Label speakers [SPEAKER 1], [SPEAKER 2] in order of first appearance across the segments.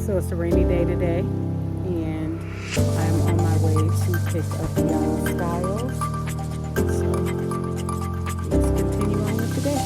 [SPEAKER 1] So it's a rainy day today, and I'm on my way to pick up the styles. So let's continue on with the day.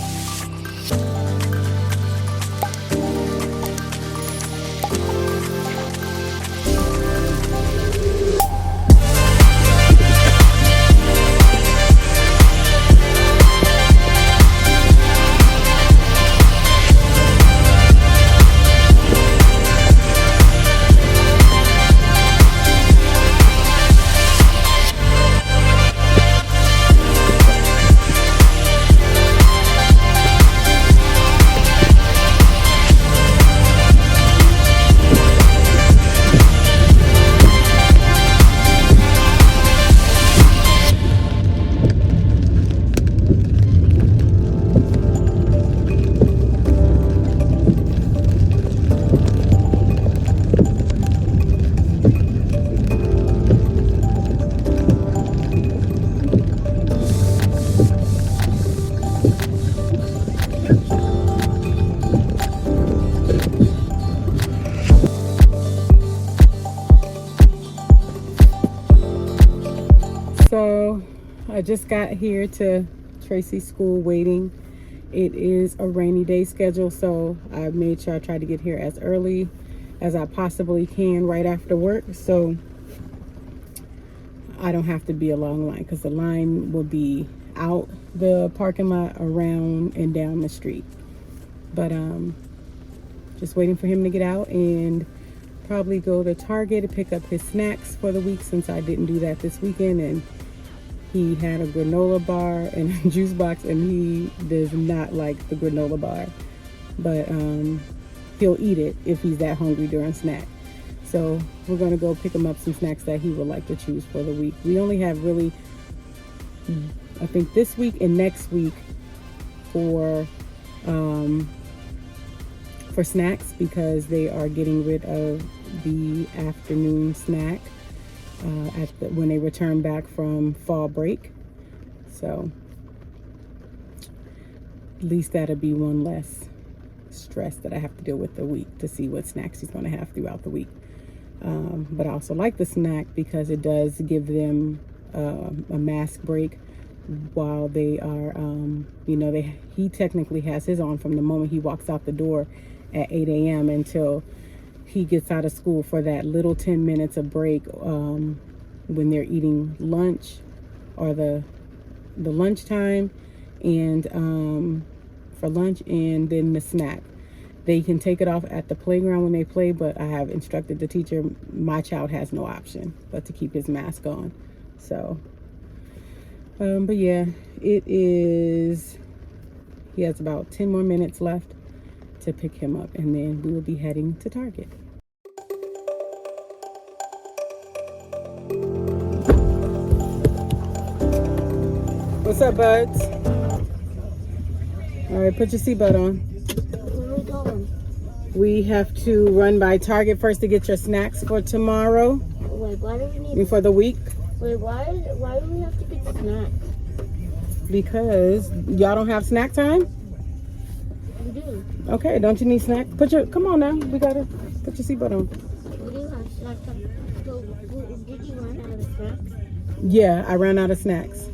[SPEAKER 1] So I just got here to Tracy's school waiting. It is a rainy day schedule, so I made sure I tried to get here as early as I possibly can right after work, so I don't have to be a long line, because the line will be out the parking lot, around and down the street. But just waiting for him to get out and probably go to Target to pick up his snacks for the week, since I didn't do that this weekend. And he had a granola bar and a juice box, and he does not like the granola bar, but he'll eat it if he's that hungry during snack. So we're gonna go pick him up some snacks that he would like to choose for the week. We only have really, I think, this week and next week for snacks, because they are getting rid of the afternoon snack when they return back from fall break. So at least that'll be one less stress that I have to deal with the week, to see what snacks he's going to have throughout the week. But I also like the snack because it does give them a mask break while they are, he technically has his on from the moment he walks out the door at 8 a.m. until he gets out of school for that little 10 minutes of break when they're eating lunch, or the lunchtime, and for lunch, and then the snack. They can take it off at the playground when they play, but I have instructed the teacher, my child has no option but to keep his mask on. So but yeah, it is, he has about 10 more minutes left to pick him up, and then we will be heading to Target. What's up, buds? All right, put your seatbelt on.
[SPEAKER 2] Where are we going?
[SPEAKER 1] We have to run by Target first to get your snacks for tomorrow.
[SPEAKER 2] Wait, why do we need...
[SPEAKER 1] For the week.
[SPEAKER 2] Wait, why do we have to get snacks?
[SPEAKER 1] Because y'all don't have snack time?
[SPEAKER 2] We do.
[SPEAKER 1] Okay, don't you need snacks? Come on now. We gotta put your seatbelt on.
[SPEAKER 2] We do have snack time. So, did you run out of snacks?
[SPEAKER 1] Yeah, I ran out of snacks.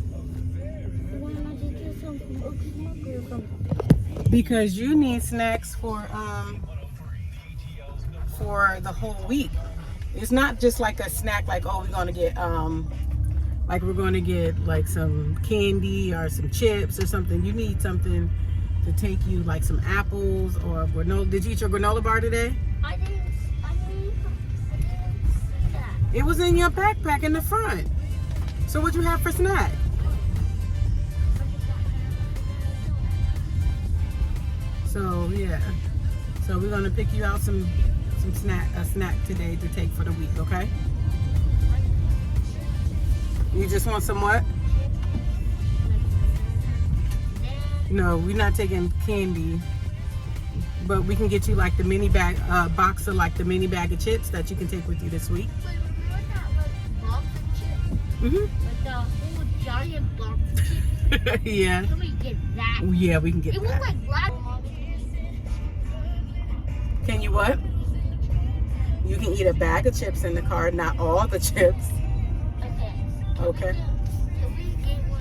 [SPEAKER 2] Why not just get some from Oak's Market or something?
[SPEAKER 1] Because you need snacks for the whole week. It's not just like a snack, like, oh, we're gonna get like some candy or some chips or something. You need something to take you, like some apples or granola. Did you eat your granola bar today?
[SPEAKER 2] I didn't see that.
[SPEAKER 1] It was in your backpack in the front. So what'd you have for snack? So yeah. So we're gonna pick you out a snack today to take for the week, okay? You just want some what? No, we're not taking candy, but we can get you like the mini bag, box of like the mini bag of chips that you can take with you this week.
[SPEAKER 2] Wait, we want that like box of chips? Like the whole giant box of chips?
[SPEAKER 1] Yeah.
[SPEAKER 2] Can we get that?
[SPEAKER 1] Yeah, we can get that.
[SPEAKER 2] It was like black.
[SPEAKER 1] Can you what? You can eat a bag of chips in the car, not all the chips. Okay.
[SPEAKER 2] Can we get one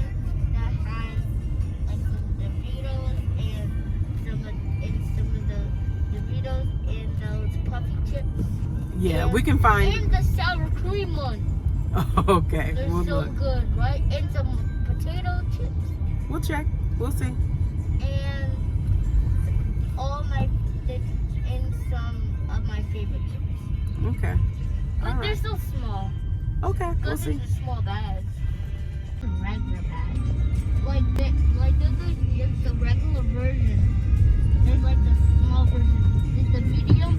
[SPEAKER 2] that has like some Doritos and some of the Doritos and those puffy chips?
[SPEAKER 1] Yeah,
[SPEAKER 2] and,
[SPEAKER 1] we can find.
[SPEAKER 2] And the sour cream one.
[SPEAKER 1] Okay,
[SPEAKER 2] They're
[SPEAKER 1] we'll
[SPEAKER 2] so
[SPEAKER 1] look.
[SPEAKER 2] good, right? And some potato chips.
[SPEAKER 1] We'll check. We'll see.
[SPEAKER 2] And all my and some of my favorite chips.
[SPEAKER 1] Okay.
[SPEAKER 2] But
[SPEAKER 1] All
[SPEAKER 2] they're
[SPEAKER 1] right.
[SPEAKER 2] so small.
[SPEAKER 1] Okay, we'll
[SPEAKER 2] Because
[SPEAKER 1] see.
[SPEAKER 2] it's a small bags. Regular bags. There's the regular version. There's like the small version. There's the medium.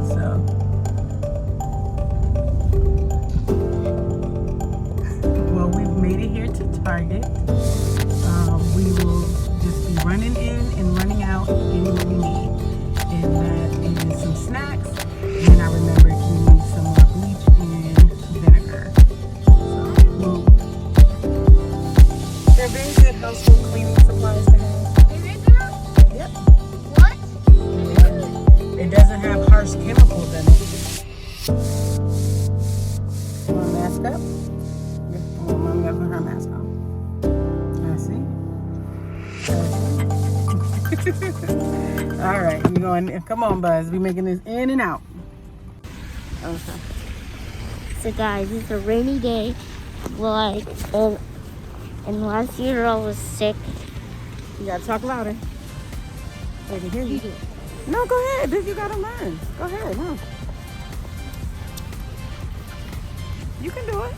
[SPEAKER 1] So, well, we've made it here to Target. We will just be running in and running out getting what we need. And that is some snacks. And then I remembered we need some more bleach and vinegar. So, they're very good household cleaning supplies to have.
[SPEAKER 2] Vinegar?
[SPEAKER 1] Yep.
[SPEAKER 2] What?
[SPEAKER 1] It doesn't have harsh chemicals in it. You want to mask up? Yeah. Oh, mommy got to put her mask on. I see. All right, we're going. Come on, Buzz. We're making this in and out. Okay.
[SPEAKER 2] So guys, it's a rainy day. And last year I was sick.
[SPEAKER 1] You gotta talk louder. They can hear you. No, go ahead. This you gotta learn. Go ahead. No. You can do it.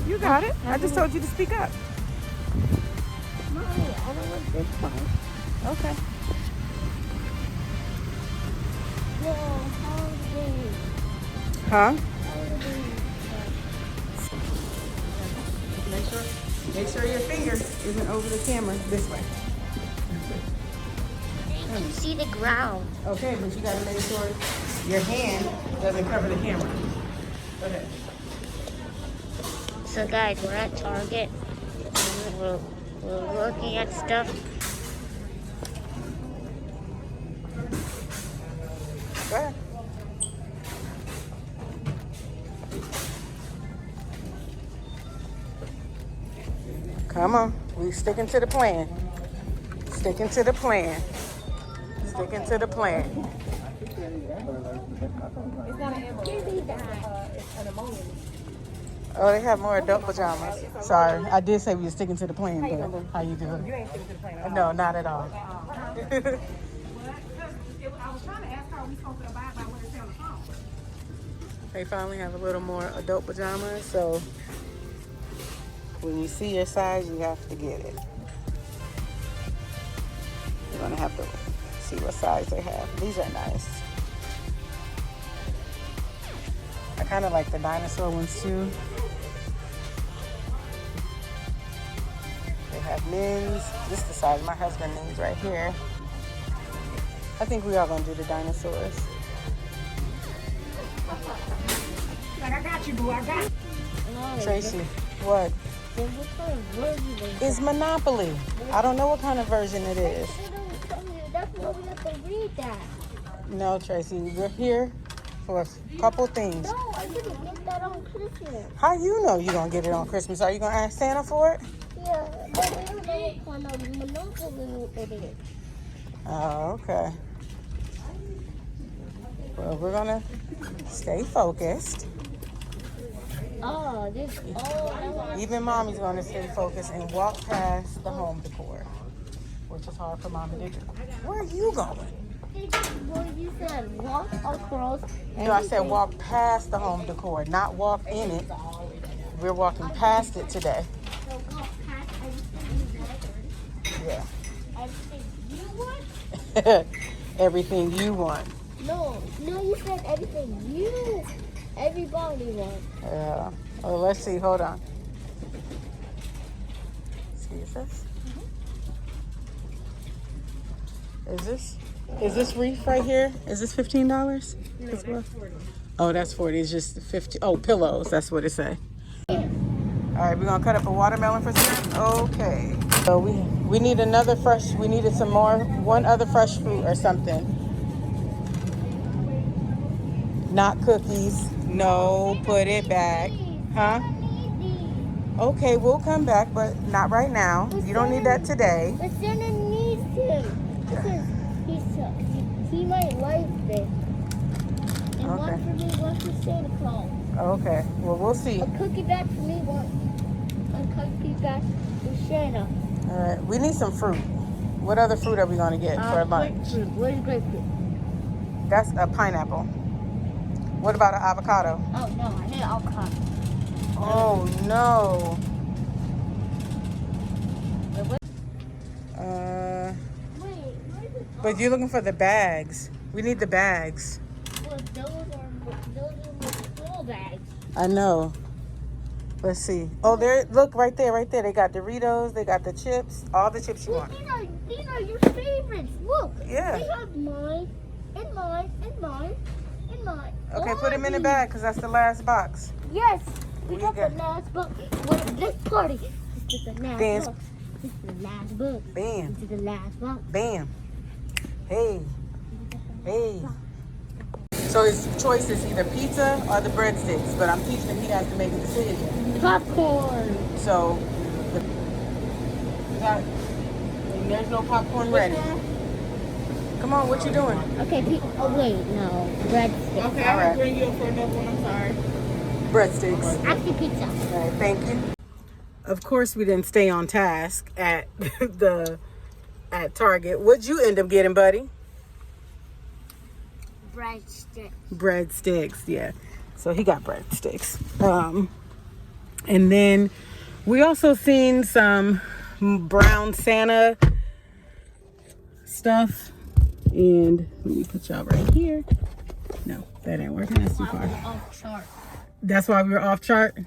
[SPEAKER 1] You got it. I just told you to speak up.
[SPEAKER 2] Mommy, I don't want this part.
[SPEAKER 1] Okay.
[SPEAKER 2] Yeah, holiday.
[SPEAKER 1] Huh?
[SPEAKER 2] Holiday.
[SPEAKER 1] Make sure your finger isn't over the camera. This way.
[SPEAKER 2] You can see the ground.
[SPEAKER 1] Okay, but you gotta make sure your hand doesn't cover the camera. Go ahead.
[SPEAKER 2] So guys, we're at Target. And we're looking at stuff.
[SPEAKER 1] Go ahead. Come on. We sticking to the plan. Sticking to the plan. Sticking to the plan. Oh, they have more adult pajamas. Sorry, I did say we were sticking to the plan, but how you doing? You ain't sticking to the plan. No, not at all.
[SPEAKER 3] I was trying to ask her, are we supposed to abide by what it's on the phone?
[SPEAKER 1] They finally have a little more adult pajamas, so when you see your size, you have to get it. You're gonna have to see what size they have. These are nice. I kind of like the dinosaur ones too. They have men's. This is the size my husband needs right here. I think we are gonna do the dinosaurs.
[SPEAKER 3] Like, I got you, boo, I got you.
[SPEAKER 1] Tracy, what?
[SPEAKER 2] Then what kind of version is
[SPEAKER 1] It's Monopoly. I don't know what kind of version it is.
[SPEAKER 2] That's why we have to read that.
[SPEAKER 1] No, Tracy, we're here for a couple things.
[SPEAKER 2] No, I didn't get that on Christmas.
[SPEAKER 1] How you know you're gonna get it on Christmas? Are you gonna ask Santa for it?
[SPEAKER 2] Yeah, but I don't know what kind of Monopoly it is.
[SPEAKER 1] Oh, okay. Well, we're gonna stay focused.
[SPEAKER 2] Oh, this. Oh,
[SPEAKER 1] Even Mommy's gonna stay focused and walk past the home decor, which is hard for Mommy to do. Where are you going?
[SPEAKER 2] think what you said, walk across.
[SPEAKER 1] No, I said walk past the home decor, not walk in it. We're walking past it today.
[SPEAKER 2] So walk past everything you want.
[SPEAKER 1] Yeah.
[SPEAKER 2] Everything you want?
[SPEAKER 1] Everything you want.
[SPEAKER 2] No, you said everything everybody wants.
[SPEAKER 1] Yeah. Oh, let's see. Hold on. See, is this? Is this wreath right here? Is this $15?
[SPEAKER 3] No, that's 40.
[SPEAKER 1] Oh, that's 40. It's just 50. Oh, pillows. That's what it say. All right, we're gonna cut up a watermelon for syrup. Okay. So we need another fresh. We needed some more. One other fresh fruit or something. Not cookies. No, put it back. Huh? Okay, we'll come back, but not right now. You don't need that today.
[SPEAKER 2] But Santa needs him because he might like this. And
[SPEAKER 1] Okay.
[SPEAKER 2] one for me, one for Santa Claus.
[SPEAKER 1] Okay, well, we'll see.
[SPEAKER 2] A cookie bag for me, one. A cookie bag for Santa.
[SPEAKER 1] All right, we need some fruit. What other fruit are we gonna get for lunch?
[SPEAKER 2] Grapefruit. Where's grapefruit?
[SPEAKER 1] That's a pineapple. What about an avocado?
[SPEAKER 2] Oh no, I need avocado.
[SPEAKER 1] Oh no.
[SPEAKER 2] Wait, where's the
[SPEAKER 1] But you're looking for the bags. We need the bags.
[SPEAKER 2] well, those are full bags.
[SPEAKER 1] I know. Let's see. Oh, there. Look right there, right there. They got Doritos. They got the chips. All the chips you
[SPEAKER 2] Look,
[SPEAKER 1] want.
[SPEAKER 2] these are your favorites. Look.
[SPEAKER 1] Yeah.
[SPEAKER 2] They have mine, and mine, and mine, and mine.
[SPEAKER 1] Okay,
[SPEAKER 2] All
[SPEAKER 1] put them in the
[SPEAKER 2] these.
[SPEAKER 1] bag because that's the last box.
[SPEAKER 2] Yes, we
[SPEAKER 1] We
[SPEAKER 2] got
[SPEAKER 1] got-
[SPEAKER 2] the last book. What this party? This is the last
[SPEAKER 1] Dance.
[SPEAKER 2] book. This is the last book.
[SPEAKER 1] Bam,
[SPEAKER 2] This is the last book.
[SPEAKER 1] bam. Hey, hey. So his choice is either pizza or the breadsticks, but I'm teaching him he has to make a decision.
[SPEAKER 2] Popcorn.
[SPEAKER 1] So, and there's no popcorn ready. Come on, what you doing?
[SPEAKER 2] Okay, oh wait, no, breadsticks.
[SPEAKER 3] Okay,
[SPEAKER 1] All
[SPEAKER 3] I
[SPEAKER 1] right.
[SPEAKER 3] will bring you up for another one. I'm sorry.
[SPEAKER 1] Breadsticks.
[SPEAKER 2] Actually, pizza.
[SPEAKER 1] All right, thank you. Of course, we didn't stay on task at at Target. What'd you end up getting, buddy?
[SPEAKER 2] Breadsticks.
[SPEAKER 1] Breadsticks, yeah. So he got breadsticks. And then we also seen some brown Santa stuff. And let me put y'all right here. No, that ain't working. That's too far.
[SPEAKER 2] Off chart.
[SPEAKER 1] That's why we were off chart,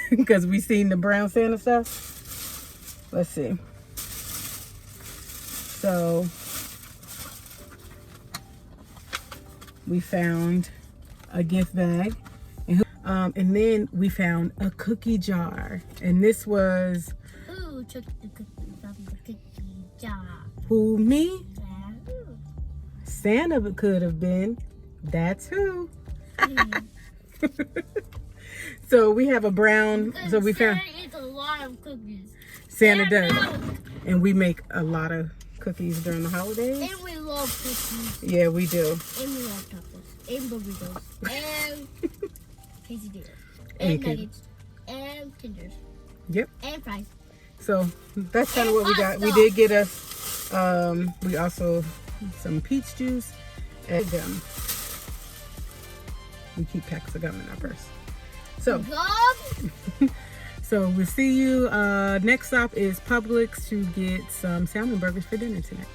[SPEAKER 1] because we seen the brown Santa stuff. Let's see. So we found a gift bag, and then we found a cookie jar, and this was
[SPEAKER 2] Who took the cookies out of the cookie jar?
[SPEAKER 1] who? Me?
[SPEAKER 2] Who?
[SPEAKER 1] Santa could have been. That's who. So we have a brown. So we found
[SPEAKER 2] Santa eats a lot of cookies.
[SPEAKER 1] Santa does, and we make a lot of cookies during the holidays.
[SPEAKER 2] And we love cookies.
[SPEAKER 1] Yeah, we do.
[SPEAKER 2] And we love tacos. And burritos. And quesadillas.
[SPEAKER 1] And
[SPEAKER 2] And
[SPEAKER 1] cake.
[SPEAKER 2] nuggets. And tenders.
[SPEAKER 1] Yep.
[SPEAKER 2] And fries.
[SPEAKER 1] So that's kind of what we got. We
[SPEAKER 2] pasta.
[SPEAKER 1] did get us. We also some peach juice and gum. We keep packs of gum in our purse. So
[SPEAKER 2] Gum.
[SPEAKER 1] so we'll see you. Next stop is Publix to get some salmon burgers for dinner tonight.